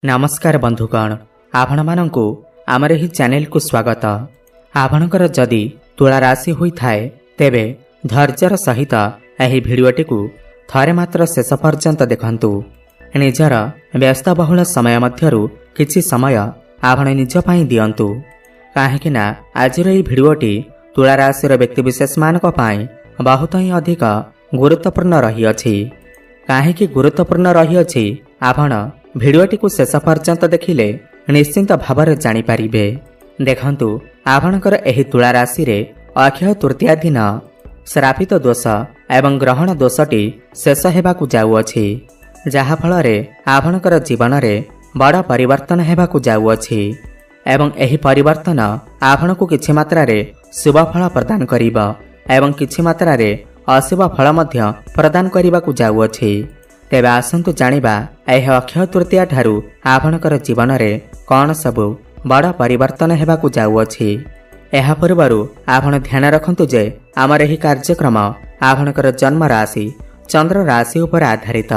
नमस्कार बंधुगण आपण मानंकु आमर ही चैनल को स्वागत। आपणकर जदि तुला राशि होई थाए तेबे धैर्यर सहित एही भिडियोटी को थरे मात्र शेष पर्यंत देखंतु। निजर व्यस्तबहुल समय मध्यरु किछि समय आपण निज पई दियंतु काहेकि ना आजिर एही भिडियोटी तुला राशि व्यक्तिविशेष मानक पई बहुत ही अधिक गुरुत्वपूर्ण रही अछि। काहेकि गुरुत्वपूर्ण रही अछि आपण भिडियोटी को शेष पर्यंत देखिले निश्चिंत भावरे जानि पारिबे। देखंतु आपणकर एही तुला राशि रे अक्षय तृतीया दिन श्रापित दोष एवं ग्रहण दोषटी शेष हेबाकु जाउअछि, जहा फलरे आपणकर जीवन रे बड़ परिवर्तन हेबाकु जाउअछि एवं एही परिवर्तन आपणकु किछि मात्रा रे शुभ फल प्रदान करिबा एवं किछि मात्रा रे अशुभ फल मध्य प्रदान करिबाकु जाउअछि। तेबे आसंतु जानिबा एह अक्षय तृतीया ठारू आपणकर जीवन रे कौन सबु बड़ परिवर्तन हेबाकु जाउअछि। एहा पूर्वरु आपण ध्यान रखंतु जे आमर एही कार्यक्रम आपणकर जन्म राशि चंद्र राशि उपर आधारित।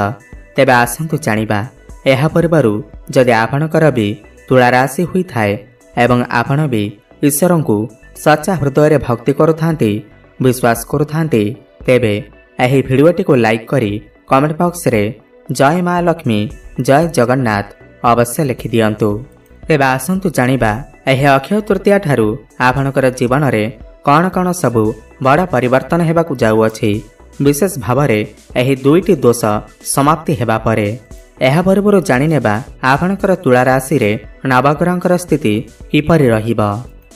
तेबे आसंतु जानिबा एहा पूर्वरु जदि आपणकर भी तुला राशि होई थाए एवं आपण भी ईश्वरंकु सच्चा हृदय रे भक्ति करुथांती विश्वास करुथांती तेबे एही भिडियोटी को लाइक करी कमेंट बॉक्स रे जय मां लक्ष्मी जय जगन्नाथ अवश्य लिखि दियंतु। तेबे आसंतु जानिबा एही अक्षय तृतीया ठारू आपणकर जीवन रे कौन कौन सबु बड़ परिवर्तन हेबाकु जाउअछि। विशेष भावरे एही दुईटी दोष समाप्ति हेबा परे एहा पूर्वरु जानि नेबा आपणकर तुला राशि रे नवग्रहंकर स्थिति किपरि रहिबा।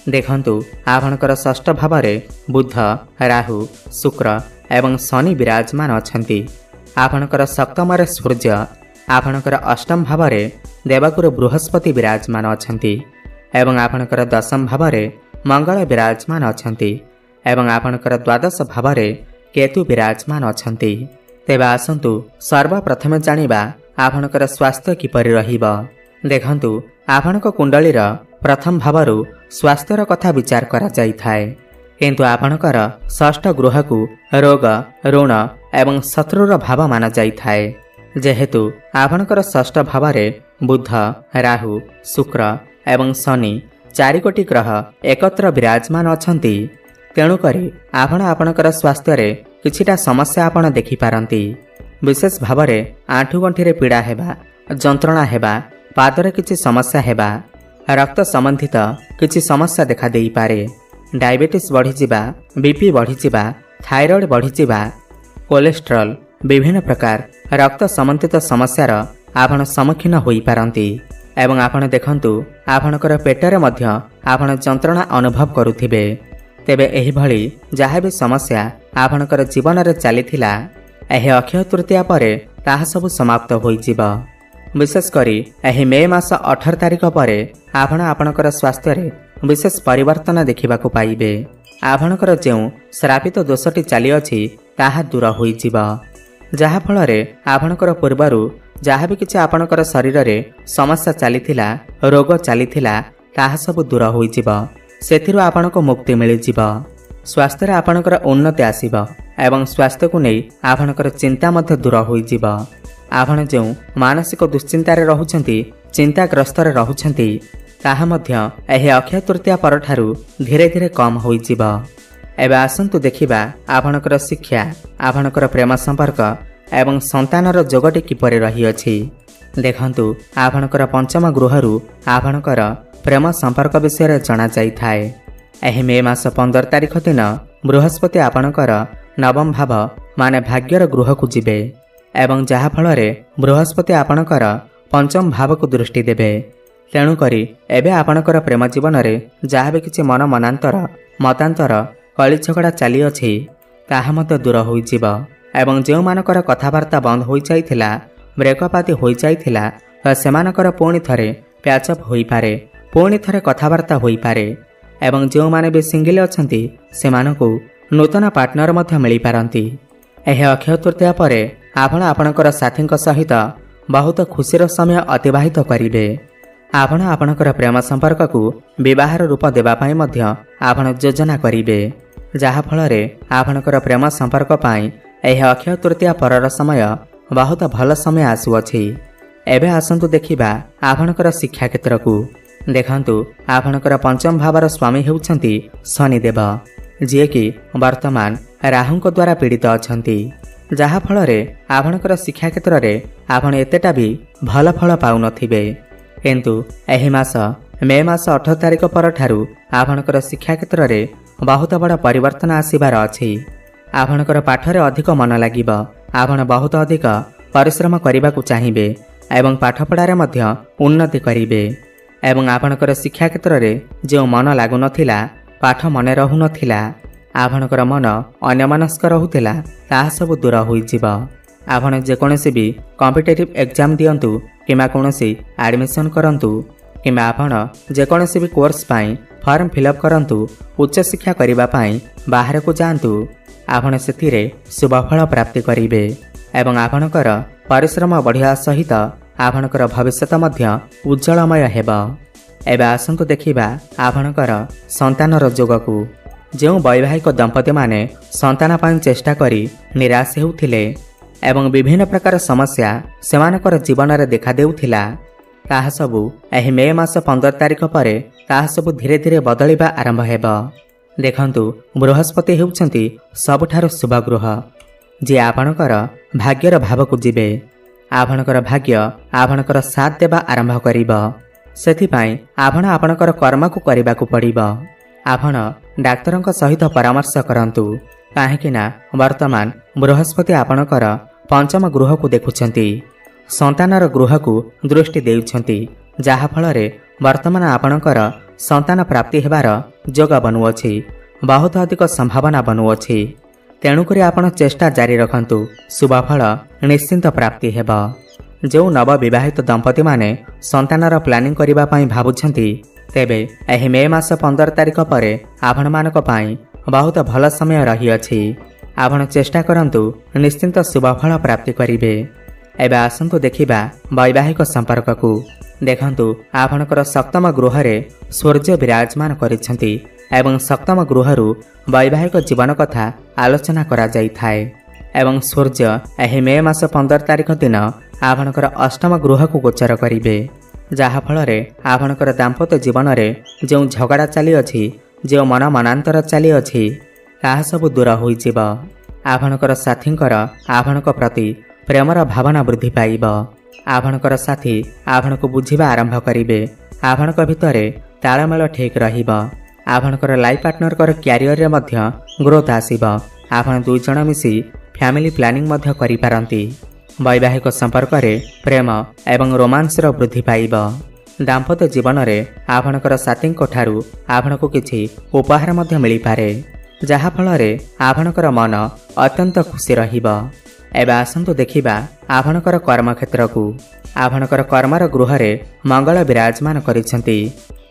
देखंतु आपणकर षष्ठ भावरे बुध राहु शुक्र एवं शनि विराजमान अछंती। आपणकर सप्तम रे सूर्य आपणकर अष्टम भावरे देवगुरु बृहस्पति विराजमान अछंती एवं आपणकर दशम भावरे मंगल विराजमान अछंती एवं आपणकर द्वादश भावरे केतु विराजमान अछंती। तेबे आसंतु सर्वप्रथमे जानिबा आपणकर स्वास्थ्य किपरि रहिबा। देखंतु आपणक कुंडलीर प्रथम भावरु स्वास्थ्यर कथा विचार करा जाई थाए, किंतु आपणकर षष्ठ गृह को रोग ऋण एवं शत्रुर भाव माना जाई थाए। जेहेतु आपणकर षष्ठ भावरे बुध राहु शुक्र एवं शनि चारिकोटी ग्रह एकत्र विराजमान अछंती, तेणुकरी आपण आपणकर स्वास्थ्य रे किछिटा समस्या आपण देखि पारंती। विशेष भावरे आंठुगंठी रे पीड़ा हेबा जंत्रणा हेबा पादरे किछि समस्या हेबा रक्त संबंधित किछि समस्या देखा देई पारे। डायबिटीज बढ़ी जिबा बीपी बढ़ी जिबा थायराइड बढ़ी जिबा कोलेस्ट्रॉल विभिन्न प्रकार रक्त संबंधित समस्यार आपण सम्मुखीन होई पारंती एवं आपण देखंतु आपणकर पेटरे मध्य आपण जंत्रणा अनुभव करुथिबे। तेबे एही भली जहा भी समस्या आपणकर जीवन रे चलीथिला एही अक्षय तृतीया परे ताहा सब समाप्त होई जिबा। विशेष करी एही मे मास 18 तारिख परे आपण आपणकर स्वास्थ्य रे विशेष परिवर्तन देखिबाकु पाइबे। आपणकर जेउ श्रापित दोषटी चली अछि ताहा दूर होई जिबा, जहा फलरे आपणकर पूर्वरु जहा भी किछि आपणकर शरीर रे समस्या चलीथिला रोग चलीथिला ताहा सब दूर होई जिबा, सेथिरु आपणको मुक्ति मिलि जिबा। स्वास्थ्य रे आपणकर उन्नति आसीबा एवं स्वास्थ्य को नै आपणकर चिंता मध्य दूर होई जिबा। आपण जेउ मानसिक दुश्चिंता रे रहुछंती चिंताग्रस्त रे रहुछंती ताहा मध्य एही अक्षय तृतीया परठारु धीरे धीरे कम होई जिबा। एबे आसंतु देखिबा आपणकर शिक्षा आपणकर प्रेम संपर्क एवं संतानर जोगटी किपरि रही अछि। देखंतु आपणकर पंचम गृहरु आपणकर प्रेम संपर्क विषय जणा जाई थाए। एही मे मास 15 तारिख दिन बृहस्पति आपणकर नवम भाव माने भाग्यर गृह को जिबे एवं जहा फलरे बृहस्पति आपणकर पंचम भाव को दृष्टि देबे। तेणु करी एबे आपणकर प्रेम जीवन रे जहा भी किछि मन मनांतर मतांतर कଳି झगड़ा चली अछि ताहा मते दूर होई जिबा एवं जेउ मानकर कथावार्ता बंद होई जाइथिला ब्रेकअप आदि होई जाइथिला त सेमानकर पुणी थरे प्याचअप होई पारे पुणी थरे कथावार्ता होई पारे एवं जेउ माने भी सिंगल अछंती सेमानकु नूतन पार्टनर मध्य मिली पारंती। एहे अक्षय तृतीया परे आपण आपणकर साथीଙ୍କ सहित बहुत खुशीर समय अतिबाहित करिवे। आपण आपणकर प्रेम संपर्क को विवाहर रूप देबा पई मध्य आपण योजना करिवे, जहा फलरे आपणकर प्रेम संपर्क पई एही अक्षय तृतीया परर समय बहुत भल समय आसुअछि। एबे आसंतु देखिबा आपणकर शिक्षा क्षेत्र को। देखंतु आपणकर पंचम भावर स्वामी हेउछंती शनिदेव, जे कि वर्तमान राहुंक द्वारा पीड़ित अछंती, जहा फलरे आपणकर शिक्षा क्षेत्र रे आपण एतेटा भी भल फल पाउ नथिबे। किंतु एही मास मे मास 18 तारिख परठारु आपणकर शिक्षा क्षेत्र रे बहुत बड़ परिवर्तन आसीबार अछि। आपणकर पाठरे अधिक मन लागिब, आपण बहुत अधिक परिश्रम करबाकू चाहिबे एवं पाठपढ़ारे मध्य उन्नति करिबे। एवं आपणकर शिक्षा क्षेत्र रे जो मन लागु नथिला, पाठ मने रहु नथिला, आपणकर मन अन्यमनस्क रहुथिला, ताहा सब दूर होई जिवो। आपण जेकोनोसी भी कॉम्पिटिटिव एग्जाम दियंतु किमा कोनोसी एडमिशन करंतु किमा आपण जेकोनोसी भी कोर्स पाई फॉर्म फिलअप करंतु, उच्च शिक्षा करिबा पाई बाहर को जांतु, आपण सेथिरे शुभफल प्राप्ति करिबे एवं आपणकर परिश्रम बढ़िया सहित आपणकर भविष्यत मध्य उज्जवलमय हेब। एबे आसंतु देखिबा आपणकर संतानर जोग को। जो वैवाहिक दंपति माने संतान पाई चेष्टा करी निराश हेउथिले एवं विभिन्न प्रकार समस्या सेमानकर जीवन रे देखा देउथिला, ताहा सबु एही मे मास 15 तारिख परे ताहा सबु धीरे धीरे बदलिबा आरंभ हेब। देखंतु बृहस्पति हेउछंती सबठारो शुभ ग्रह, जे आपणकर भाग्यर भाव को जिबे। आपणकर भाग्य आपणकर साथ देबा आरंभ करिब। सेथिपाई आपण आपणकर कर्म को करिबाकू पड़िब। आपण डाक्तरंक सहित परामर्श करंतु, काहेकिना वर्तमान बृहस्पति आपणकर पंचम गृह को देखुछंती, संतानर गृह को दृष्टि देउछंती, जहा फलरे वर्तमान आपणकर संतान प्राप्ति हेबार जोग बनुअछि, बहुत अधिक संभावना बनुअछि। तेणुकरी आपण चेष्टा जारी रखंतु, शुभफल निश्चिंत प्राप्ति हेब। जो नव विवाहित दंपति माने संतानर प्लानिंग करिबा पाई भाबुछंती, तेबे एही मे मास 15 तारिख परे आपण मानक पाई बहुत भल समय रही अछि। आपण चेष्टा करंतु, निश्चिंत शुभफल प्राप्ति करिबे। एबे आसंतु देखिबा वैवाहिक संपर्क को। देखंतु आपणकर सप्तम गृह रे सूर्य विराजमान करिछंती एवं सप्तम गृहरु वैवाहिक जीवन कथा आलोचना करा जाई थाए एवं सूर्य एही मे मास 15 तारिख दिन आपणकर अष्टम गृह को गोचर करिबे, जहा फलरे आपणकर दाम्पत्य जीवन रे जो झगड़ा चली अछि, जो मन मनांतर चली अछि, ताहा सब दूर होई जिव। आपणकर साथींकर आपणक प्रति प्रेमर भावना वृद्धि पाइब। आपणकर साथी आपणको बुझिबा आरंभ करिबे। आपणक भितरे तालमेल ठीक रहिब। आपणकर लाइफ पार्टनरकर क्यारियर रे मध्य ग्रोथ आसीब। आपण दुई जण मिसी फैमिली प्लानिंग मध्य करि पारंती। वैवाहिक संपर्क रे प्रेम एवं रोमांस रो वृद्धि पाइब। दाम्पत्य जीवन रे आपणकर साथींको ठारू आपणको किछि उपहार मध्य मिली पारे, जहा फलरे आपणकर मन अत्यंत खुशी रहिब। एबे आसंतु देखिबा आपणकर कर्म क्षेत्र को। आपणकर कर्मर गृह रे मंगल विराजमान करिसंती,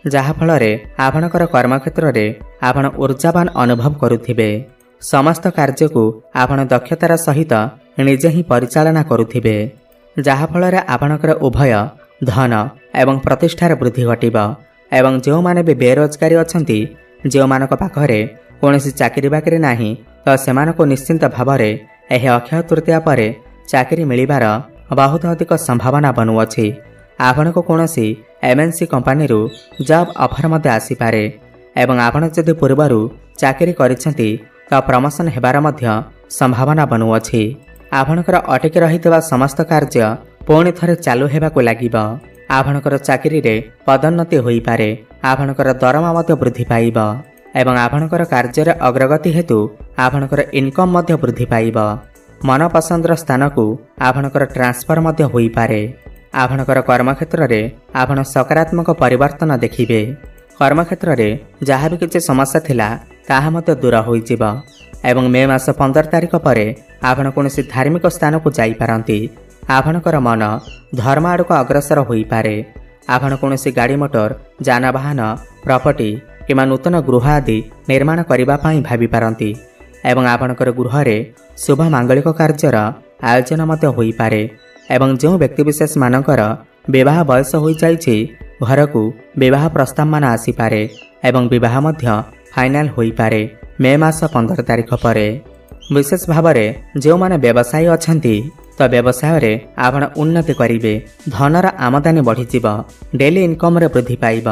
जहा फलरे आपणकर कर्म क्षेत्र रे आपण ऊर्जावान अनुभव करुथिबे। समस्त कार्य को आपण दक्षतार सहित निजे ही परिचालना करुथिबे, जहा फलरे आपणकर उभय धन एवं प्रतिष्ठार वृद्धि घटिब। एवं जो माने भी बेरोजगारी अछंती, जो मानक पाखरे कोनोसी चाकरी बाकरी नाही, तो सेमानको निश्चिंत भावरे एही अक्षय तृतीया परे चाकरी मिलिबार बहुत अधिक संभावना बनुअछि। आपनको कोनोसी एमएनसी कंपनी रु जॉब ऑफर मते आसी पारे एवं आपण जदि पूर्वरु चाकरी करिसंती तो प्रमोशन हेबार मध्य संभावना बनुअछि। आपणकर अटकी रहितबा समस्त कार्य पुणी थरे चालू हेबाकू लागिब। आपणकर चाकरी रे पदोन्नति होई पारे। आपणकर दरमा मध्य वृद्धि पाइब एवं आपणकर कार्य रे अग्रगति हेतु आपणकर इनकम मध्य वृद्धि पाइब। मन पसंदर स्थान को आपणकर ट्रांसफर मध्य होई पारे। आपणकर कर्म क्षेत्र रे आपण सकारात्मक परिवर्तन देखिबे। कर्म क्षेत्र रे जहा भी किछि समस्या थिला ताहा मते दूर होई जिवो एवं मे मास 15 तारिख परे आपण कोनोसी धार्मिक स्थान को जाई पारंती। आपणकर मन धर्म आड़क अग्रसर होई पारे। आपण कोनोसी गाड़ी मोटर जानवाहन प्रॉपर्टी किमा नूतन गृह आदि निर्माण करिबा पाई भाबी पारंती एवं आपणकर गृह रे शुभ मांगलिक कार्यर आयोजन मते होई पारे। एवं जो व्यक्ति विशेष मानकर विवाह बयस होई जाइछि, घर को विवाह प्रस्ताव मान आसी पारे एवं विवाह मध्य फाइनल होई पारे मे मास 15 तारिख परे। विशेष भाव में जो माने व्यवसायी अछंती तो व्यवसाय आपण उन्नति करेंगे, धनर आमदानी बढ़ीज, डेली इनकम वृद्धि पाइब,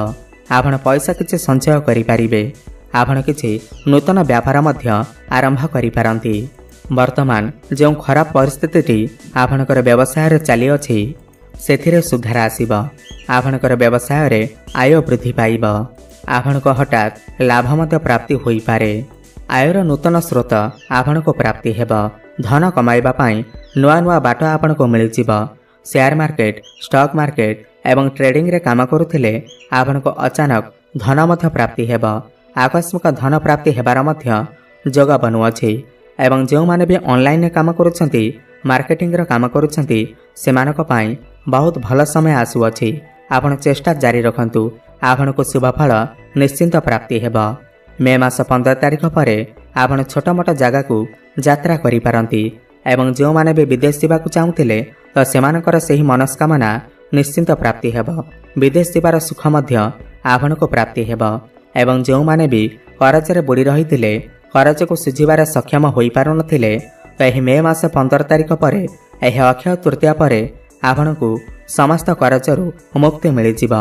आपण पैसा किसी संचय करें, आपण किसी नूतन व्यापार आरंभ करिपारंती। वर्तमान जो खराब परिस्थिति आपणकर व्यवसाय चली अछि सेथिरे सुधार आसीब, आपणकर व्यवसाय आय वृद्धि पाइब, आपण को हठात लाभ मध्य प्राप्ति होई पारे, आयर नूतन स्रोत आपण को प्राप्ति हेब, धन कमाइबा पाई नुआ नुआ बाट आपण को मिल जिव। शेयर मार्केट, स्टॉक मार्केट एवं ट्रेडिंग रे काम करुथिले आपण को अचानक धन मध्य प्राप्ति हेब, आकस्मिक धन प्राप्ति हेबार मध्य जोग बनुअछि एवं जो माने भी ऑनलाइन रे काम करुछंती, मार्केटिंग रो काम करुछंती, सेमानक पाई बहुत भल समय आसुअछि। आपण चेष्टा जारी रखंतु, आपण को शुभ फल निश्चिंत प्राप्ति हेब। मे मास 15 तारिख पर आपण छोट मोट जगह को यात्रा करि पारंती एवं जो माने भी विदेश जावाक चाहुथिले तो सेमानकर सही मनस्कामना निश्चिंत प्राप्ति हेब। विदेश जावार सुख मध्य आपण को प्राप्ति हेब एवं जो माने भी करज रे बुड़ी रहिथिले, करज को सुझिबार सक्षम होई पारु नथिले तो एही मे मास 15 तारिख पर एही अक्षय तृतीया पर आपण को समस्त करजरु मुक्ति मिल जिव।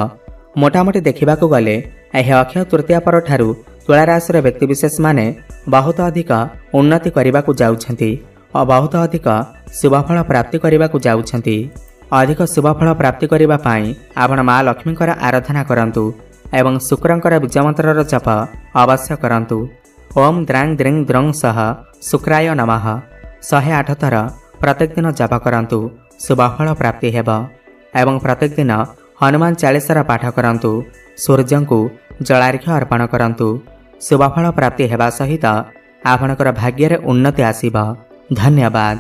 मोटामोटी देखिबाकू गले एही अक्षय तृतीया पर ठारू तुला राशि व्यक्तिविशेष माने बहुत अधिक उन्नति करने जाउछंती और बहुत अधिक शुभफल प्राप्ति करने जाउछंती। अधिक शुभफल प्राप्ति करने पाई आपण माँ लक्ष्मीकर आराधना करंतु एवं शुक्रंकर बीजमंत्र जप अवश्य करंतु। ओम द्रांग द्रिंग द्रंग सह शुक्राय नमः 108 थर प्रत्येक दिन जप करंतु, शुभफल प्राप्ति हेब एवं प्रत्येक दिन हनुमान चालीसार पाठ करंतु, सूर्य को जलार्घ्य अर्पण करंतु। शुभफल प्राप्ति हेबा सहित आपणकर भाग्य रे उन्नति आसीब। धन्यवाद।